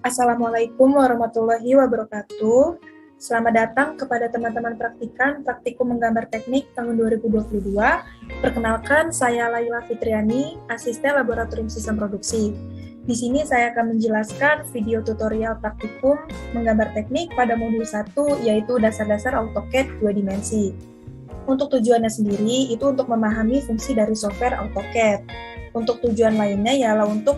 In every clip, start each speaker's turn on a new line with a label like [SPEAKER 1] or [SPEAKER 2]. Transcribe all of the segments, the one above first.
[SPEAKER 1] Assalamualaikum warahmatullahi wabarakatuh. Selamat datang kepada teman-teman praktikum menggambar teknik tahun 2022. Perkenalkan, saya Laila Fitriani, asisten laboratorium sistem produksi. Di sini saya akan menjelaskan video tutorial praktikum menggambar teknik pada modul 1, yaitu dasar-dasar AutoCAD 2 dimensi. Untuk tujuannya sendiri, itu untuk memahami fungsi dari software AutoCAD. Untuk tujuan lainnya ialah untuk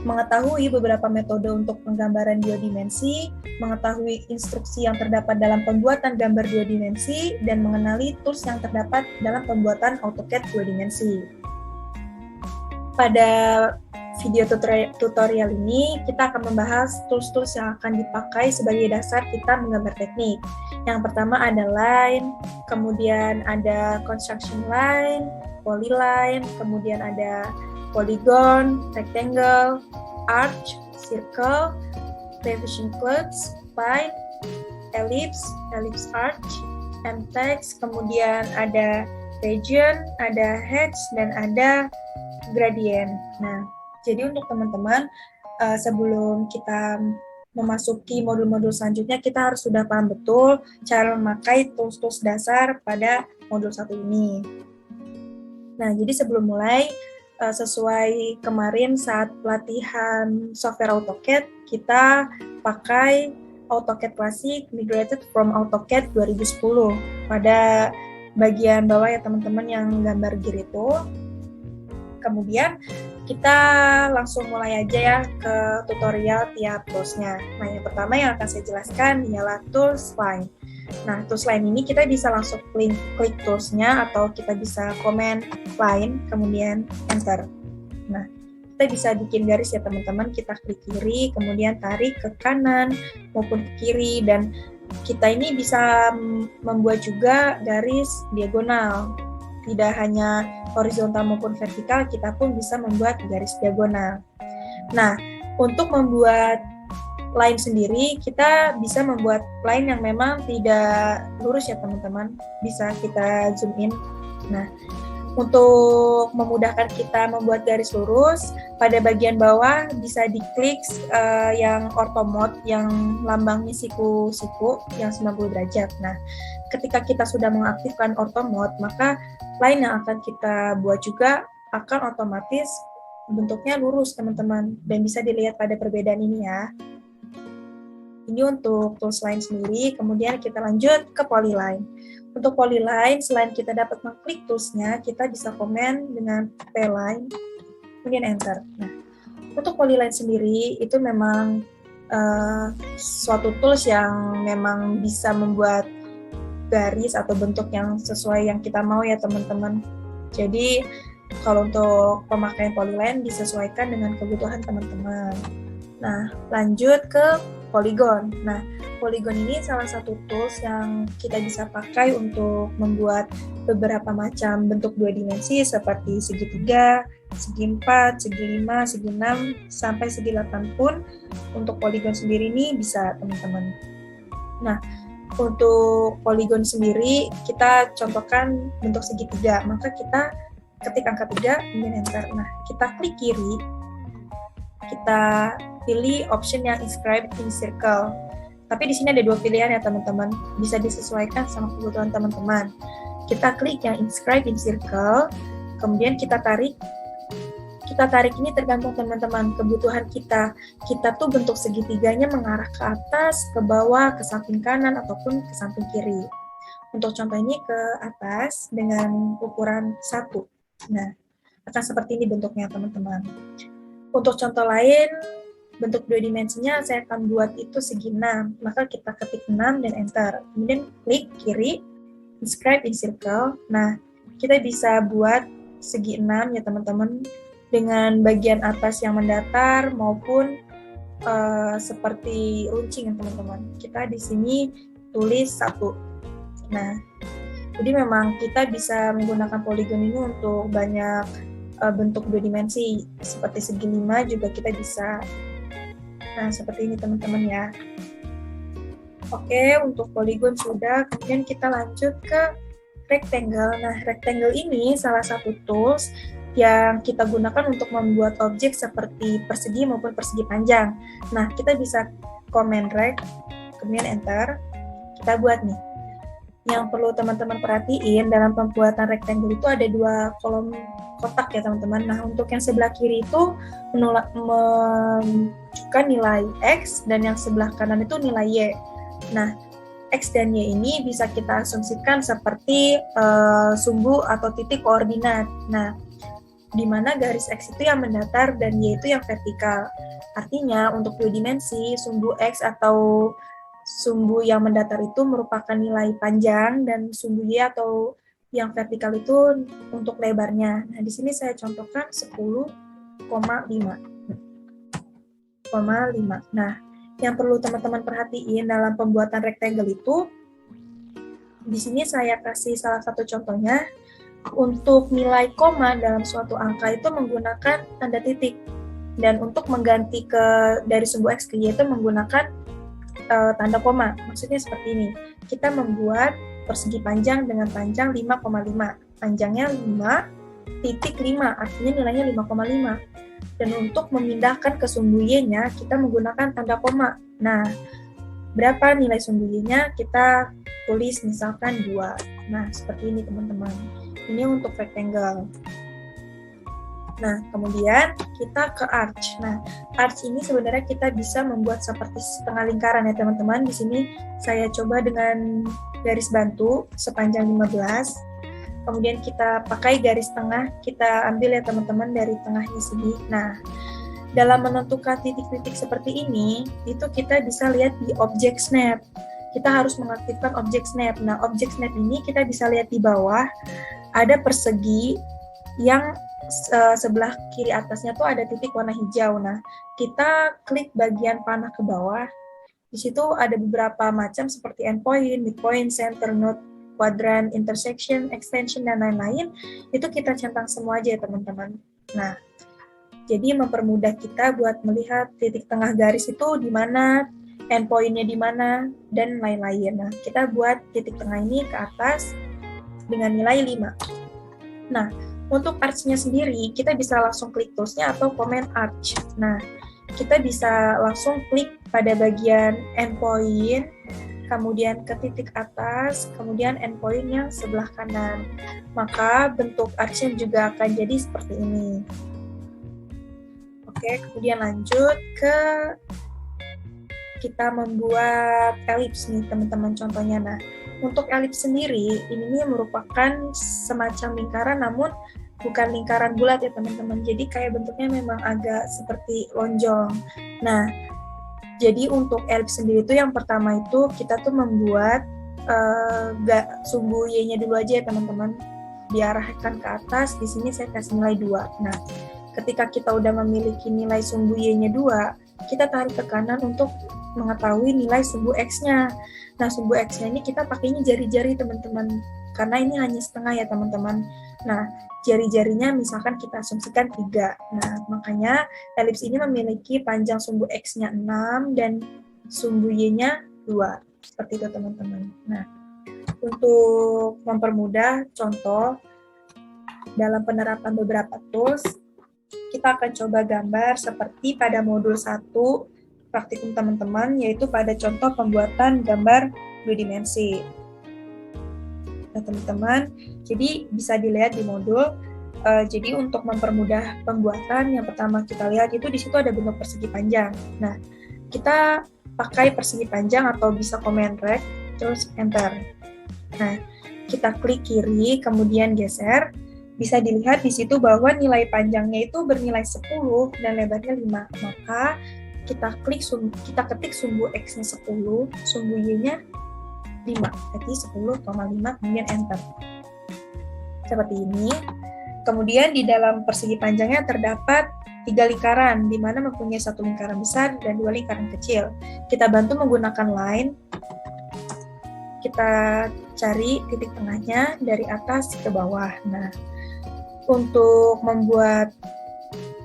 [SPEAKER 1] mengetahui beberapa metode untuk penggambaran dua dimensi, mengetahui instruksi yang terdapat dalam pembuatan gambar dua dimensi, dan mengenali tools yang terdapat dalam pembuatan AutoCAD dua dimensi. Pada video tutorial ini, kita akan membahas tools-tools yang akan dipakai sebagai dasar kita menggambar teknik. Yang pertama ada line, kemudian ada construction line, polyline, kemudian ada polygon, rectangle, arch, circle, revision clouds, spine, ellipse, ellipse arch, MText, kemudian ada region, ada hedge, dan ada gradient. Nah, jadi untuk teman-teman, sebelum kita memasuki modul-modul selanjutnya, kita harus sudah paham betul cara memakai tools-tools dasar pada modul 1 ini. Nah, jadi sebelum mulai, sesuai kemarin saat pelatihan software AutoCAD, kita pakai AutoCAD Classic migrated from AutoCAD 2010. Pada bagian bawah ya teman-teman yang gambar gear itu. Kemudian kita langsung mulai aja ya ke tutorial tiap toolsnya. Nah, yang pertama yang akan saya jelaskan ialah tools line. Nah, tools line ini kita bisa langsung klik toolsnya atau kita bisa komen line, kemudian enter. Nah, kita bisa bikin garis ya teman-teman, kita klik kiri, kemudian tarik ke kanan maupun ke kiri, dan kita ini bisa membuat juga garis diagonal. Tidak hanya horizontal maupun vertikal, kita pun bisa membuat garis diagonal. Nah, untuk membuat line sendiri, kita bisa membuat line yang memang tidak lurus ya teman-teman. Bisa kita zoom in. Nah, untuk memudahkan kita membuat garis lurus, pada bagian bawah bisa diklik yang ortho mode, yang lambangnya siku-siku, yang 90 derajat. Nah, ketika kita sudah mengaktifkan ortho mode, maka line yang akan kita buat juga akan otomatis bentuknya lurus teman-teman. Dan bisa dilihat pada perbedaan ini ya. Ini untuk tools line sendiri, kemudian kita lanjut ke polyline. Untuk polyline, selain kita dapat mengklik toolsnya, kita bisa komen dengan P-line, kemudian enter. Nah, untuk polyline sendiri, itu memang suatu tools yang memang bisa membuat garis atau bentuk yang sesuai yang kita mau ya teman-teman. Jadi, kalau untuk pemakaian polyline disesuaikan dengan kebutuhan teman-teman. Nah, lanjut ke polygon. Nah, polygon ini salah satu tools yang kita bisa pakai untuk membuat beberapa macam bentuk dua dimensi seperti segitiga, segi 4, segi 5, segi 6, sampai segi 8 pun untuk polygon sendiri ini bisa teman-teman. Nah, untuk polygon sendiri kita contohkan bentuk segitiga, maka kita ketik angka 3, kemudian enter. Nah, kita klik kiri, kita pilih option yang inscribe in circle. Tapi di sini ada dua pilihan ya teman-teman, bisa disesuaikan sama kebutuhan teman-teman. Kita klik yang inscribe in circle, kemudian kita tarik. Kita tarik ini tergantung teman-teman kebutuhan kita. Kita tuh bentuk segitiganya mengarah ke atas, ke bawah, ke samping kanan ataupun ke samping kiri. Untuk contoh ini ke atas dengan ukuran 1. Nah, akan seperti ini bentuknya teman-teman. Untuk contoh lain, bentuk dua dimensinya saya akan buat itu segi 6, maka kita ketik 6 dan enter. Kemudian klik kiri, inscribe in circle. Nah, kita bisa buat segi 6 ya teman-teman, dengan bagian atas yang mendatar maupun seperti runcing ya teman-teman. Kita di sini tulis 1. Nah, jadi memang kita bisa menggunakan polygon ini untuk banyak bentuk dua dimensi, seperti segi 5 juga kita bisa. Nah, seperti ini teman-teman ya. Oke, untuk polygon sudah, kemudian kita lanjut ke rectangle. Nah, rectangle ini salah satu tools yang kita gunakan untuk membuat objek seperti persegi maupun persegi panjang. Nah, kita bisa Command Rec, kemudian Enter, kita buat nih. Yang perlu teman-teman perhatiin dalam pembuatan rectangle itu ada 2 kolom kotak ya teman-teman. Nah, untuk yang sebelah kiri itu menunjukkan nilai X, dan yang sebelah kanan itu nilai Y. Nah, X dan Y ini bisa kita asumsikan seperti sumbu atau titik koordinat. Nah, di mana garis X itu yang mendatar dan Y itu yang vertikal. Artinya, untuk 2 dimensi, sumbu X atau sumbu yang mendatar itu merupakan nilai panjang, dan sumbu Y atau yang vertikal itu untuk lebarnya. Nah, di sini saya contohkan 10,5. Nah, yang perlu teman-teman perhatiin dalam pembuatan rectangle itu, di sini saya kasih salah satu contohnya. Untuk nilai koma dalam suatu angka itu menggunakan tanda titik, dan untuk mengganti dari sumbu X ke Y itu menggunakan tanda koma. Maksudnya seperti ini, kita membuat persegi panjang dengan panjang 5,5, panjangnya 5,5, artinya nilainya 5,5. Dan untuk memindahkan ke sumbu Y-nya, kita menggunakan tanda koma. Nah, berapa nilai sumbu Y-nya? Kita tulis misalkan 2. Nah, seperti ini teman-teman. Ini untuk rectangle. Nah, kemudian kita ke arch. Nah, arch ini sebenarnya kita bisa membuat seperti setengah lingkaran ya teman-teman. Di sini saya coba dengan garis bantu sepanjang 15. Kemudian kita pakai garis tengah, kita ambil ya teman-teman dari tengahnya sini. Nah, dalam menentukan titik-titik seperti ini, itu kita bisa lihat di object snap. Kita harus mengaktifkan object snap. Nah, object snap ini kita bisa lihat di bawah, ada persegi yang sebelah kiri atasnya tuh ada titik warna hijau. Nah, kita klik bagian panah ke bawah. Di situ ada beberapa macam seperti endpoint, midpoint, center, node, quadrant, intersection, extension, dan lain-lain. Itu kita centang semua aja ya teman-teman. Nah, jadi mempermudah kita buat melihat titik tengah garis itu di mana, endpoint-nya di mana, dan lain-lain. Nah, kita buat titik tengah ini ke atas dengan nilai 5. Nah, untuk arch-nya sendiri, kita bisa langsung klik toolsnya atau command arch. Nah, kita bisa langsung klik pada bagian endpoint, kemudian ke titik atas, kemudian endpoint yang sebelah kanan. Maka bentuk arch-nya juga akan jadi seperti ini. Oke, kemudian lanjut ke kita membuat elips nih teman-teman contohnya. Nah, untuk elips sendiri, ini merupakan semacam lingkaran namun bukan lingkaran bulat ya teman-teman. Jadi kayak bentuknya memang agak seperti lonjong. Nah, jadi untuk elips sendiri itu yang pertama itu kita tuh membuat sumbu Y-nya dulu aja ya teman-teman. Diarahkan ke atas, di sini saya kasih nilai 2. Nah, ketika kita udah memiliki nilai sumbu Y-nya 2, kita tarik ke kanan untuk mengetahui nilai sumbu X-nya. Nah, sumbu X-nya ini kita pakainya jari-jari teman-teman, karena ini hanya setengah ya teman-teman. Nah, jari-jarinya misalkan kita asumsikan 3. Nah, makanya elips ini memiliki panjang sumbu X-nya 6 dan sumbu Y-nya 2. Seperti itu teman-teman. Nah, untuk mempermudah contoh dalam penerapan beberapa tools, kita akan coba gambar seperti pada modul 1 praktikum teman-teman, yaitu pada contoh pembuatan gambar 2 dimensi. Nah, teman-teman, jadi bisa dilihat di modul. Jadi untuk mempermudah pembuatan, yang pertama kita lihat itu di situ ada bentuk persegi panjang. Nah, kita pakai persegi panjang atau bisa command rec, terus enter. Nah, kita klik kiri, kemudian geser. Bisa dilihat di situ bahwa nilai panjangnya itu bernilai 10 dan lebarnya 5. Maka kita ketik sumbu X-nya 10, sumbu Y-nya 5, jadi 10,5, kemudian enter. Seperti ini. Kemudian di dalam persegi panjangnya terdapat 3 lingkaran, di mana mempunyai 1 lingkaran besar dan 2 lingkaran kecil. Kita bantu menggunakan line. Kita cari titik tengahnya dari atas ke bawah. Nah, untuk membuat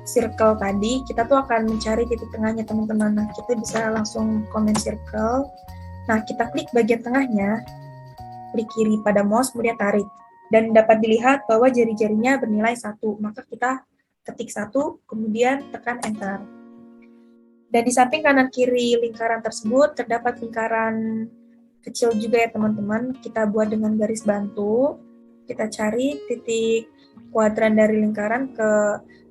[SPEAKER 1] circle tadi, kita tuh akan mencari titik tengahnya teman-teman. Nah, kita bisa langsung command circle. Nah, kita klik bagian tengahnya, klik kiri pada mouse, kemudian tarik. dan dapat dilihat bahwa jari-jarinya bernilai 1. Maka kita ketik 1, kemudian tekan enter. Dan di samping kanan kiri lingkaran tersebut terdapat lingkaran kecil juga ya teman-teman. Kita buat dengan garis bantu. Kita cari titik kuadran dari lingkaran ke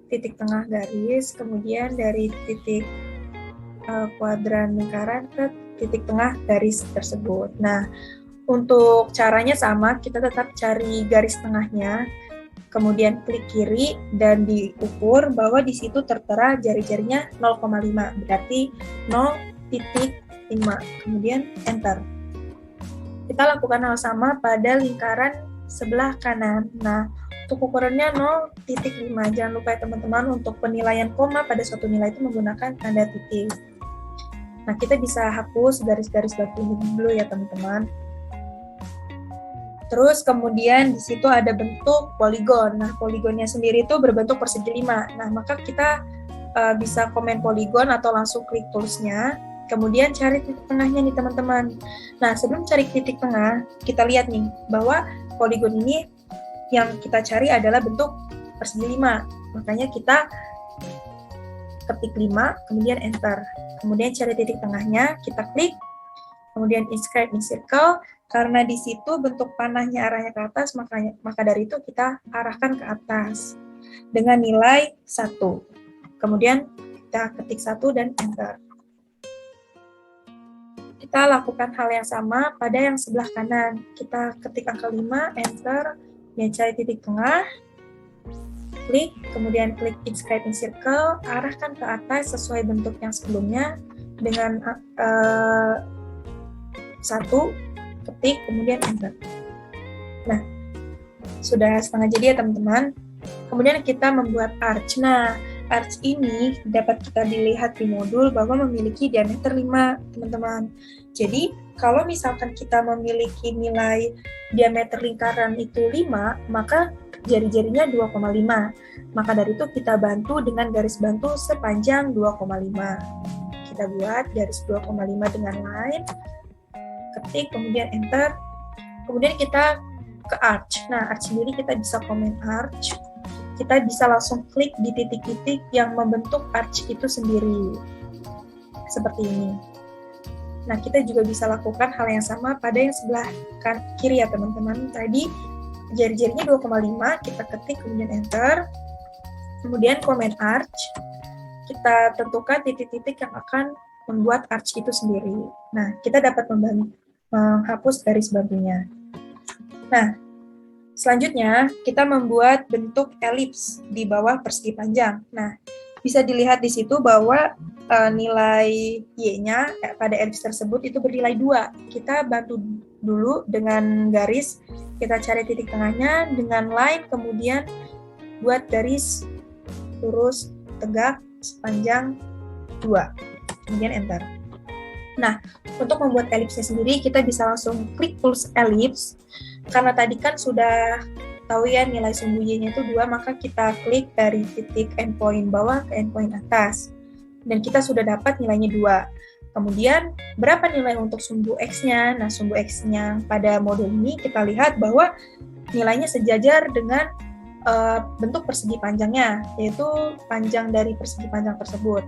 [SPEAKER 1] titik tengah garis, kemudian dari titik kuadran lingkaran ke titik tengah garis tersebut. Nah, untuk caranya sama, kita tetap cari garis tengahnya, kemudian klik kiri dan diukur bahwa di situ tertera jari-jarinya 0,5, berarti 0,5, kemudian enter. Kita lakukan hal sama pada lingkaran sebelah kanan. Nah, untuk ukurannya 0,5. Jangan lupa ya teman-teman, untuk penilaian koma pada suatu nilai itu menggunakan tanda titik. Nah, kita bisa hapus garis-garis batu ini dulu ya teman-teman. Terus kemudian di situ ada bentuk poligon. Nah, poligonnya sendiri itu berbentuk persegi 5. Nah, maka kita bisa komen poligon atau langsung klik toolsnya. Kemudian cari titik tengahnya nih teman-teman. Nah, sebelum cari titik tengah, kita lihat nih bahwa poligon ini yang kita cari adalah bentuk persegi 5. Makanya kita ketik 5, kemudian enter. Kemudian cari titik tengahnya, kita klik, kemudian inscribe in circle. Karena di situ bentuk panahnya arahnya ke atas, maka dari itu kita arahkan ke atas dengan nilai 1. Kemudian kita ketik 1 dan enter. Kita lakukan hal yang sama pada yang sebelah kanan. Kita ketik angka 5, enter, dan cari titik tengah, klik, kemudian klik inscribe in circle, arahkan ke atas sesuai bentuk yang sebelumnya dengan 1, ketik, kemudian enter. Nah, sudah setengah jadi ya teman-teman. Kemudian kita membuat arch. Nah, arch ini dapat kita dilihat di modul bahwa memiliki diameter 5, teman-teman. Jadi, kalau misalkan kita memiliki nilai diameter lingkaran itu 5, maka jari-jarinya 2,5. Maka dari itu kita bantu dengan garis bantu sepanjang 2,5. Kita buat garis 2,5 dengan line, ketik, kemudian enter, kemudian kita ke arch. Nah, arch sendiri kita bisa komen arch, kita bisa langsung klik di titik-titik yang membentuk arch itu sendiri, seperti ini. Nah, kita juga bisa lakukan hal yang sama pada yang sebelah kiri ya teman-teman. Tadi jari-jarinya 2,5, kita ketik, kemudian enter, kemudian komen arch, kita tentukan titik-titik yang akan membuat arch itu sendiri. Nah, kita dapat menghapus garis bantunya. Nah, selanjutnya kita membuat bentuk elips di bawah persegi panjang. Nah, bisa dilihat di situ bahwa nilai Y-nya pada elips tersebut itu bernilai 2. Kita bantu dulu dengan garis, kita cari titik tengahnya dengan line, kemudian buat garis lurus tegak sepanjang 2. Kemudian enter. Nah, untuk membuat elipsnya sendiri, kita bisa langsung klik tools elips. Karena tadi kan sudah tahu ya nilai sumbu Y-nya itu 2, maka kita klik dari titik endpoint bawah ke endpoint atas. Dan kita sudah dapat nilainya 2. Kemudian, berapa nilai untuk sumbu X-nya? Nah, sumbu X-nya pada model ini kita lihat bahwa nilainya sejajar dengan bentuk persegi panjangnya, yaitu panjang dari persegi panjang tersebut.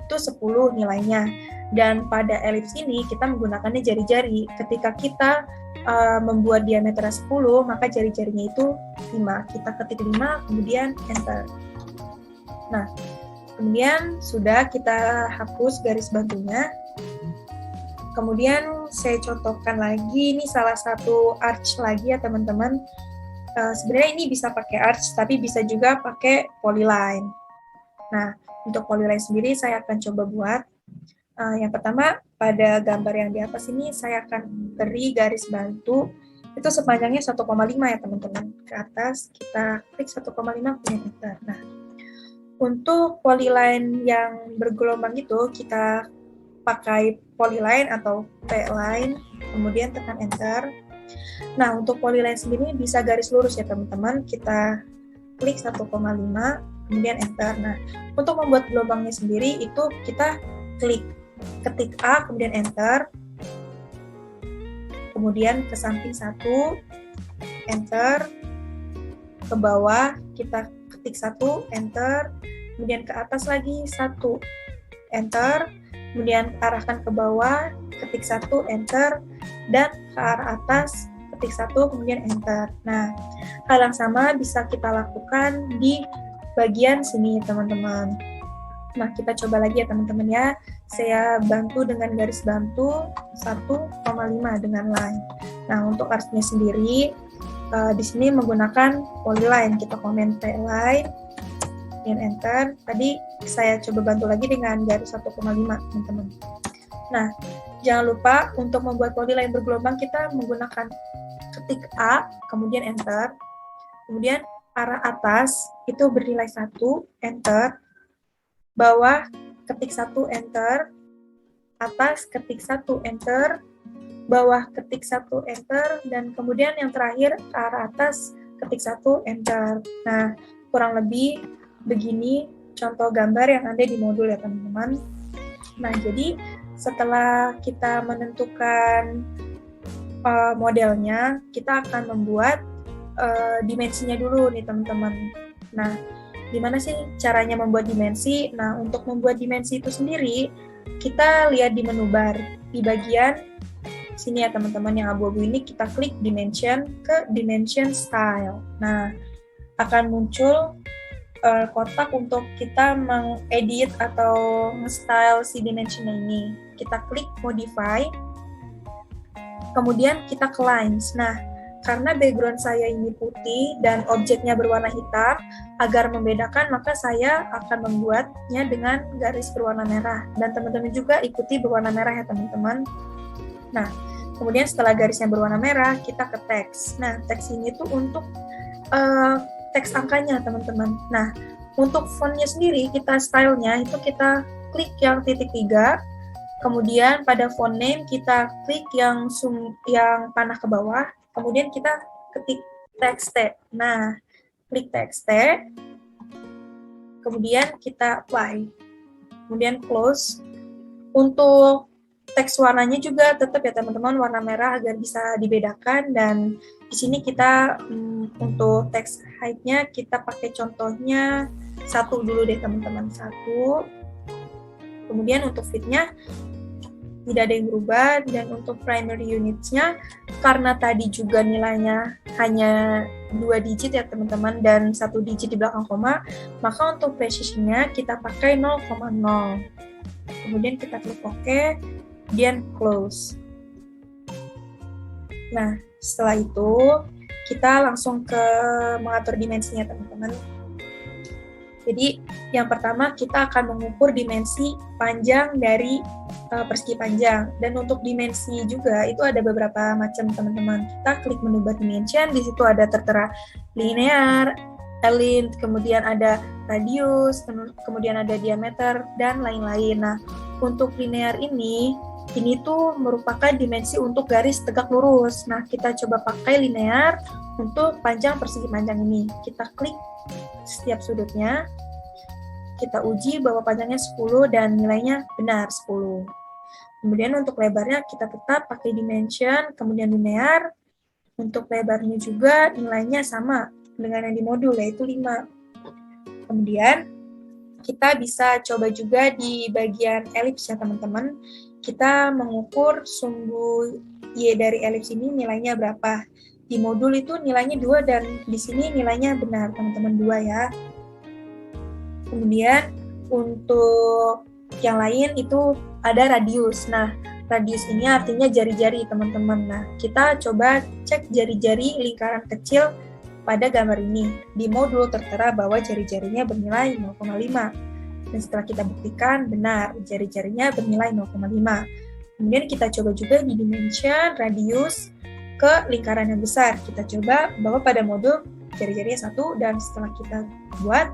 [SPEAKER 1] Itu 10 nilainya. Dan pada elips ini kita menggunakannya jari-jari. Ketika kita membuat diameter 10, maka jari-jarinya itu 5. Kita ketik 5, kemudian enter. Nah, kemudian sudah kita hapus garis bantunya. Kemudian saya contohkan lagi, ini salah satu arch lagi ya teman-teman. Sebenarnya ini bisa pakai arch, tapi bisa juga pakai polyline. Nah, untuk polyline sendiri saya akan coba buat. Yang pertama, pada gambar yang di atas ini saya akan beri garis bantu, itu sepanjangnya 1,5 ya teman-teman. Ke atas kita klik 1,5 kemudian enter. Nah, untuk polyline yang bergelombang itu kita pakai polyline atau P-line, kemudian tekan enter. Nah, untuk polyline sendiri bisa garis lurus ya teman-teman. Kita klik 1,5 kemudian enter. Nah, untuk membuat gelombangnya sendiri itu kita ketik A, kemudian enter, kemudian ke samping 1, enter, ke bawah kita ketik 1, enter, kemudian ke atas lagi 1, enter, kemudian arahkan ke bawah, ketik 1, enter, dan ke arah atas, ketik 1, kemudian enter. Nah, hal yang sama bisa kita lakukan di bagian sini, teman-teman. Nah, kita coba lagi ya, teman-teman ya. Saya bantu dengan garis bantu 1,5 dengan line. Nah, untuk artinya sendiri, di sini menggunakan polyline. Kita komen P-line, dan enter. Tadi saya coba bantu lagi dengan garis 1,5, teman-teman. Nah, jangan lupa untuk membuat polyline bergelombang kita menggunakan ketik A, kemudian enter. Kemudian arah atas itu bernilai 1, enter. Bawah ketik 1, enter. Atas ketik 1, enter. Bawah ketik 1, enter, dan kemudian yang terakhir ke arah atas ketik 1, enter. Nah, kurang lebih begini contoh gambar yang ada di modul ya, teman-teman. Nah, jadi setelah kita menentukan modelnya, kita akan membuat dimensinya dulu nih, teman-teman. Nah, gimana sih caranya membuat dimensi? Nah, untuk membuat dimensi itu sendiri, kita lihat di menu bar di bagian sini ya, teman-teman, yang abu-abu ini kita klik dimension ke dimension style. Nah, akan muncul kotak untuk kita mengedit atau nge-style si dimension ini. Kita klik modify, kemudian kita ke lines. Nah, karena background saya ini putih dan objeknya berwarna hitam, agar membedakan maka saya akan membuatnya dengan garis berwarna merah. Dan teman-teman juga ikuti berwarna merah ya, teman-teman. Nah, kemudian setelah garisnya berwarna merah, kita ke teks. Nah, teks ini tuh untuk teks angkanya, teman-teman. Nah, untuk fontnya sendiri, kita stylenya itu kita klik yang titik 3, kemudian pada font name kita klik yang panah ke bawah, kemudian kita ketik TXT. Nah, klik TXT, kemudian kita apply, kemudian close. Untuk teks warnanya juga tetap ya, teman-teman, warna merah agar bisa dibedakan. Dan di sini kita untuk teks height-nya kita pakai contohnya 1 dulu deh, teman-teman, 1. Kemudian untuk fit-nya tidak ada yang berubah, dan untuk primary units-nya karena tadi juga nilainya hanya 2 digit ya, teman-teman, dan 1 digit di belakang koma, maka untuk precision-nya kita pakai 0,0. Kemudian kita klik OK, kemudian close. Nah, setelah itu kita langsung ke mengatur dimensinya, teman-teman. Jadi yang pertama kita akan mengukur dimensi panjang dari persegi panjang. Dan untuk dimensi juga itu ada beberapa macam, teman-teman. Kita klik menu bar dimension, di situ ada tertera linear, align, kemudian ada radius, kemudian ada diameter, dan lain-lain. Nah, untuk linear ini tuh merupakan dimensi untuk garis tegak lurus. Nah, kita coba pakai linear untuk panjang persegi panjang ini. Kita klik setiap sudutnya, kita uji bahwa panjangnya 10 dan nilainya benar 10. Kemudian untuk lebarnya kita tetap pakai dimension, kemudian linear. Untuk lebarnya juga nilainya sama dengan yang di modul, yaitu 5. Kemudian kita bisa coba juga di bagian elips ya, teman-teman. Kita mengukur sumbu Y dari elips ini nilainya berapa. Di modul itu nilainya 2 dan di sini nilainya benar, teman-teman, 2 ya. Kemudian untuk yang lain itu ada radius. Nah, radius ini artinya jari-jari, teman-teman. Nah, kita coba cek jari-jari lingkaran kecil pada gambar ini. Di modul tertera bahwa jari-jarinya bernilai 0,5. Dan setelah kita buktikan, benar, jari-jarinya bernilai 0,5. Kemudian kita coba juga di dimension radius ke lingkaran yang besar. Kita coba bahwa pada modul jari-jarinya 1, dan setelah kita buat,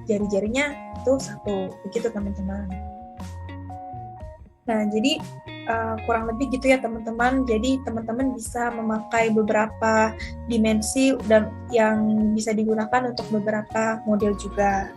[SPEAKER 1] jari-jarinya itu 1. Begitu, teman-teman. Nah, jadi kurang lebih gitu ya, teman-teman. Jadi teman-teman bisa memakai beberapa dimensi dan yang bisa digunakan untuk beberapa model juga.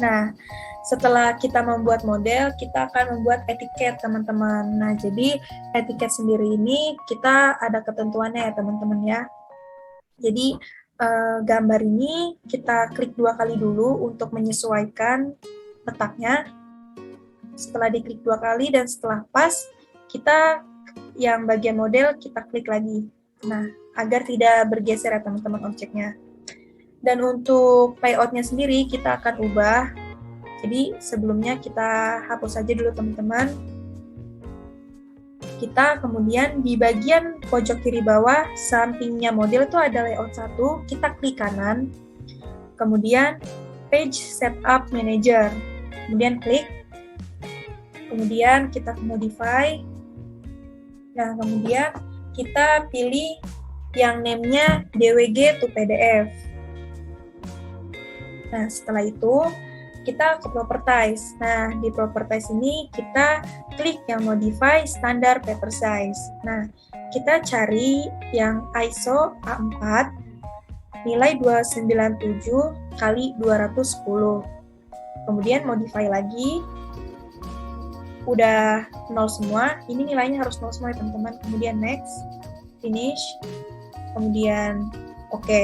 [SPEAKER 1] Nah, Setelah kita membuat model, kita akan membuat etiket, teman-teman. Nah, jadi etiket sendiri ini kita ada ketentuannya ya, teman-teman ya. Jadi, gambar ini kita klik 2 kali dulu untuk menyesuaikan letaknya. Setelah diklik 2 kali dan setelah pas, kita yang bagian model kita klik lagi. Nah, agar tidak bergeser ya teman-teman objeknya. Dan untuk layoutnya sendiri kita akan ubah. Jadi sebelumnya kita hapus saja dulu teman-teman. Kita kemudian di bagian pojok kiri bawah sampingnya model itu ada layout 1, kita klik kanan. Kemudian page setup manager. Kemudian klik. Kemudian kita modify. Nah, kemudian kita pilih yang name-nya DWG to PDF. Nah, setelah itu kita ke properties. Nah, di properties ini kita klik yang modify standar paper size. Nah, kita cari yang ISO A4 nilai 297 kali 210. Kemudian modify lagi. Udah 0 semua, ini nilainya harus 0 semua ya teman-teman. Kemudian next, finish, kemudian oke.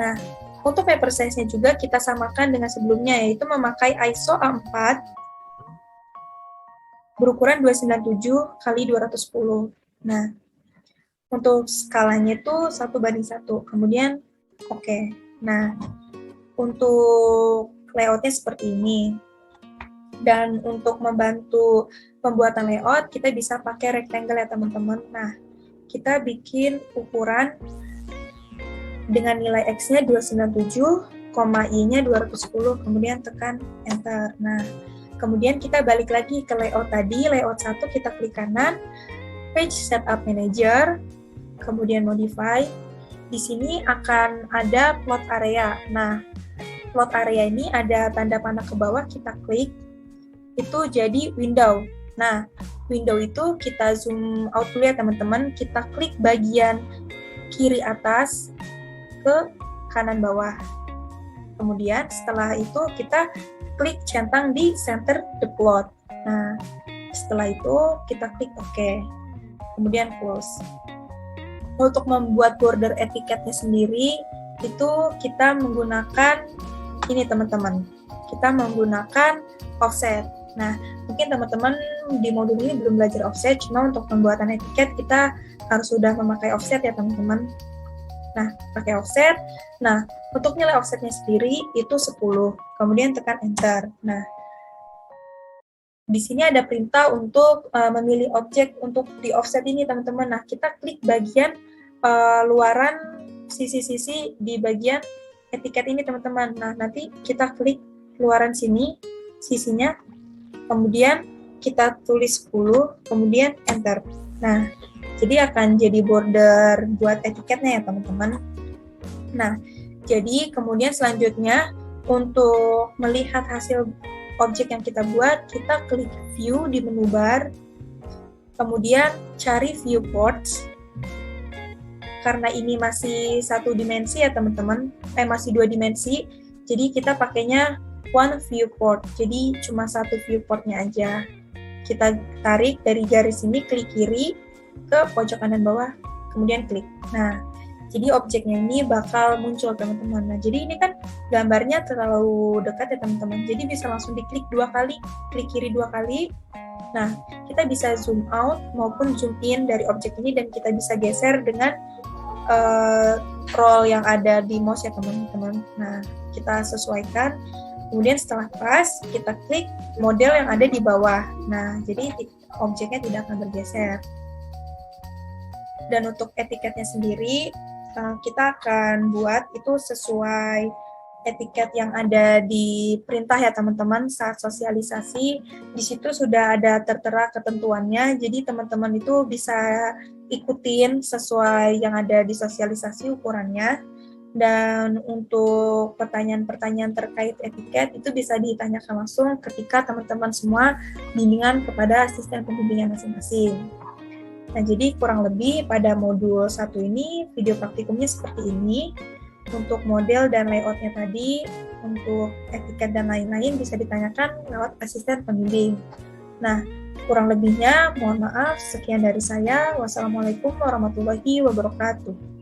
[SPEAKER 1] Nah, untuk paper size-nya juga kita samakan dengan sebelumnya, yaitu memakai ISO A4 berukuran 297 kali 210. Nah, untuk skalanya itu 1:1, kemudian oke. Nah, untuk layout-nya seperti ini. Dan untuk membantu pembuatan layout, kita bisa pakai rectangle ya teman-teman. Nah, kita bikin ukuran dengan nilai X-nya 297, Y-nya 210, kemudian tekan Enter. Nah, kemudian kita balik lagi ke layout tadi, layout 1 kita klik kanan, Page Setup Manager, kemudian Modify. Di sini akan ada plot area. Nah, plot area ini ada tanda panah ke bawah, kita klik, itu jadi window. Nah, window itu kita zoom out dulu ya teman-teman, kita klik bagian kiri atas ke kanan bawah. Kemudian setelah itu kita klik centang di center the plot. Nah, setelah itu kita klik OK. Kemudian close. Untuk membuat border etiketnya sendiri, itu kita menggunakan ini teman-teman. Kita menggunakan offset. Nah, mungkin teman-teman di modul ini belum belajar offset, cuma untuk pembuatan etiket kita harus sudah memakai offset ya teman-teman. Nah, pakai offset. Nah, untuk nilai offsetnya sendiri itu 10. Kemudian tekan Enter. Nah, di sini ada perintah untuk memilih objek untuk di offset ini teman-teman. Nah, kita klik bagian luaran sisi-sisi di bagian etiket ini teman-teman. Nah, nanti kita klik luaran sini, sisinya, kemudian kita tulis 10, kemudian Enter. Nah, jadi akan jadi border buat etiketnya ya teman-teman. Nah, jadi kemudian selanjutnya untuk melihat hasil objek yang kita buat, kita klik View di menu bar, kemudian cari Viewports. Karena ini masih 1 dimensi ya teman-teman, masih 2 dimensi, jadi kita pakainya one viewport, jadi cuma 1 viewportnya aja. Kita tarik dari garis ini, klik kiri ke pojok kanan bawah, kemudian klik. Nah, jadi objeknya ini bakal muncul teman-teman. Nah, jadi ini kan gambarnya terlalu dekat ya teman-teman, jadi bisa langsung diklik 2 kali, klik kiri 2 kali. Nah, kita bisa zoom out maupun zoom in dari objek ini dan kita bisa geser dengan roll yang ada di mouse ya teman-teman. Nah, kita sesuaikan. Kemudian setelah pas, kita klik model yang ada di bawah. Nah, jadi objeknya tidak akan bergeser. Dan untuk etiketnya sendiri, kita akan buat itu sesuai etiket yang ada di perintah ya teman-teman saat sosialisasi. Di situ sudah ada tertera ketentuannya, jadi teman-teman itu bisa ikutin sesuai yang ada di sosialisasi ukurannya. Dan untuk pertanyaan-pertanyaan terkait etiket itu bisa ditanyakan langsung ketika teman-teman semua bimbingan kepada asisten pembimbingan masing-masing. Nah, jadi kurang lebih pada modul 1 ini video praktikumnya seperti ini. Untuk model dan layoutnya tadi, untuk etiket dan lain-lain bisa ditanyakan lewat asisten pembimbing. Nah, kurang lebihnya mohon maaf. Sekian dari saya. Wassalamualaikum warahmatullahi wabarakatuh.